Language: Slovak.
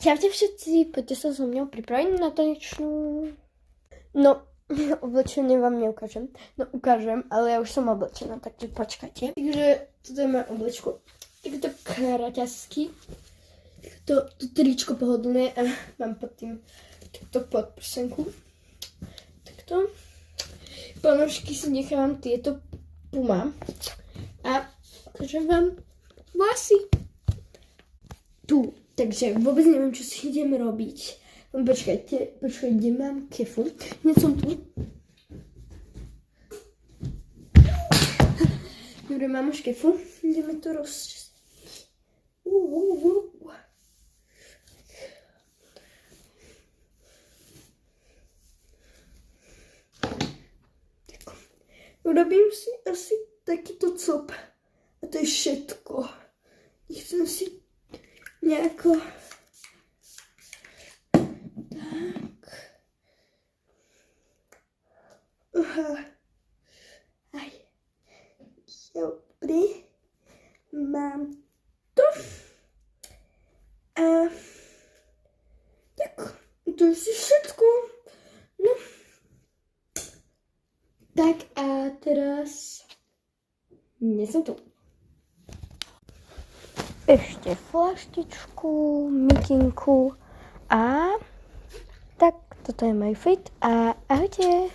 Čaute všetci, poďte sa so mnou pripraviť na tanečnú. No, oblečenie vám neukážem. No, ukážem, ale ja už som oblečená, takže počkajte. Takže toto je moje oblečko. Takto kraťasky. To tričko pohodlné a mám pod tým takto podprsenku. Takto. Ponožky si nechávam tieto Puma. A ukážem vám vlasy. Tu. Takže vôbec neviem, čo si idem robiť. Počkajte, kde mám kefu? Nie som tu. Dobre, mám už kefu. Ideme to rozčistiť. Urobím si asi takýto cop. A to je všetko. Nechcem si nejako tak. Aj. Dobrý. Mám to. A tak, to je si všetko. No. Tak a teraz nie som tu. Ešte flaštičku, mikinku a tak, toto je môj fit a ahojte.